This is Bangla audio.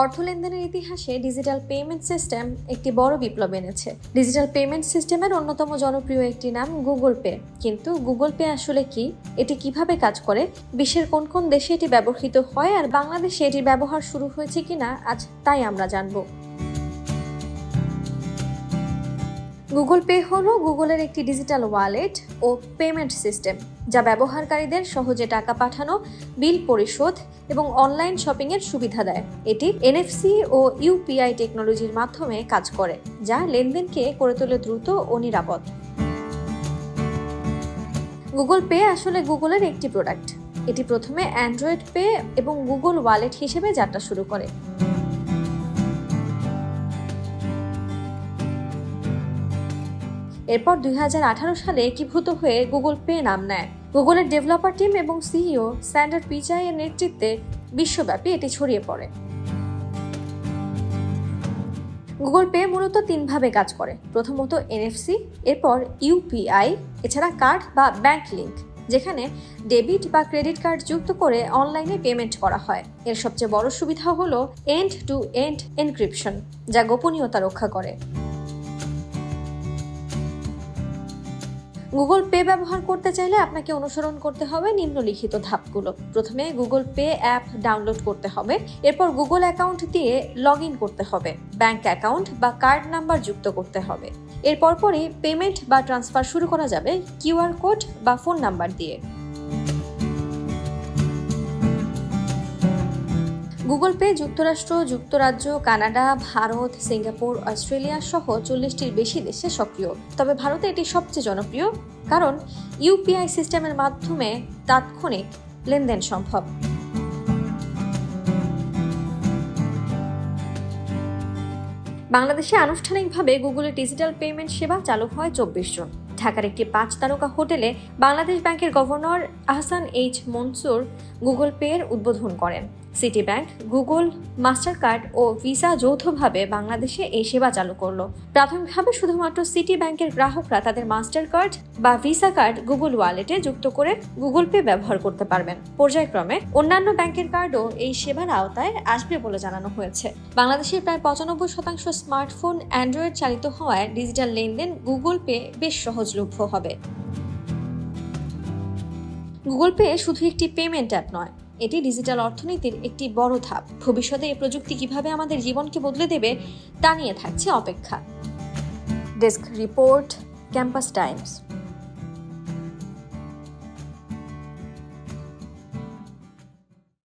অর্থ লেনদেনের ইতিহাসে ডিজিটাল পেমেন্ট সিস্টেম একটি বড় বিপ্লব এনেছে। ডিজিটাল পেমেন্ট সিস্টেমের অন্যতম জনপ্রিয় একটি নাম গুগল পে। কিন্তু গুগল পে আসলে কি, এটি কিভাবে কাজ করে, বিশ্বের কোন কোন দেশে এটি ব্যবহৃত হয়, আর বাংলাদেশে এটির ব্যবহার শুরু হয়েছে কিনা আজ তাই আমরা জানব। গুগল পে হলো গুগলের একটি ডিজিটাল ওয়ালেট ও পেমেন্ট সিস্টেম, যা ব্যবহারকারীদের সহজে টাকা পাঠানো, বিল পরিশোধ এবং অনলাইন শপিংয়ের সুবিধা দেয়। এটি এনএফসি ও ইউপিআই টেকনোলজির মাধ্যমে কাজ করে, যা লেনদেনকে করে তোলে দ্রুত ও নিরাপদ। গুগল পে আসলে গুগলের একটি প্রোডাক্ট। এটি প্রথমে অ্যান্ড্রয়েড পে এবং গুগল ওয়ালেট হিসেবে যাত্রা শুরু করে। এরপর 2018 সালে একীভূত হয়ে গুগল পে নাম নেয়। গুগলের ডেভেলপার টিম এবং সিইও স্যান্ডার পিচাই এর নেতৃত্বে বিশ্বব্যাপী এটি ছড়িয়ে পড়ে। গুগল পে মূলত তিনভাবে কাজ করে। প্রথমত এনএফসি, এরপর ইউপিআই, এছাড়া কার্ড বা ব্যাংক লিংক, যেখানে ডেবিট বা ক্রেডিট কার্ড যুক্ত করে অনলাইনে পেমেন্ট করা হয়। এর সবচেয়ে বড় সুবিধা হলো এন্ড টু এন্ড এনক্রিপশন, যা গোপনীয়তা রক্ষা করে। গুগল পে ব্যবহার করতে চাইলে আপনাকে অনুসরণ করতে হবে নিম্নলিখিত ধাপগুলো। প্রথমে গুগল পে অ্যাপ ডাউনলোড করতে হবে, এরপর গুগল অ্যাকাউন্ট দিয়ে লগ ইন করতে হবে, ব্যাংক অ্যাকাউন্ট বা কার্ড নাম্বার যুক্ত করতে হবে। এরপর পরই পেমেন্ট বা ট্রান্সফার শুরু করা যাবে কিউআর কোড বা ফোন নাম্বার দিয়ে। গুগল পে যুক্তরাষ্ট্র, যুক্তরাজ্য, কানাডা, ভারত, সিঙ্গাপুর, অস্ট্রেলিয়া সহ 40টির বেশি দেশে সক্রিয়। তবে ভারতে এটি সবচেয়ে জনপ্রিয়, কারণ ইউপিআই সিস্টেমের মাধ্যমে তাৎক্ষণিক লেনদেন সম্ভব। বাংলাদেশে আনুষ্ঠানিকভাবে গুগলের ডিজিটাল পেমেন্ট সেবা চালু হয় 24 জুন। ঢাকার একটি 5 তারকা হোটেলে বাংলাদেশ ব্যাংকের governor Ahsan H Mansur Google Pay এর উদ্বোধন করেন। City Bank, Google, Mastercard ও ভিসা যৌথভাবে বাংলাদেশে এই সেবা চালু করলো। প্রাথমিকভাবে শুধুমাত্র সিটি ব্যাংকের গ্রাহকরা তাদের মাস্টার কার্ড বা ভিসা কার্ড গুগল ওয়ালেটে যুক্ত করে গুগল পে ব্যবহার করতে পারবেন। পর্যায়ক্রমে অন্যান্য ব্যাংকের কার্ডও এই সেবার আওতায় আসবে বলে জানানো হয়েছে। বাংলাদেশের প্রায় 95% স্মার্টফোন অ্যান্ড্রয়েড চালিত হওয়ায় ডিজিটাল লেনদেন গুগল পে বেশ সহজলভ্য হবে। গুগল পে শুধু একটি পেমেন্ট অ্যাপ নয়, এটি ডিজিটাল অর্থনীতির একটি বড় ধাপ। ভবিষ্যতে এই প্রযুক্তি কিভাবে আমাদের জীবনকে বদলে দেবে তা নিয়ে থাকছে অপেক্ষা। Desk report, campus Times.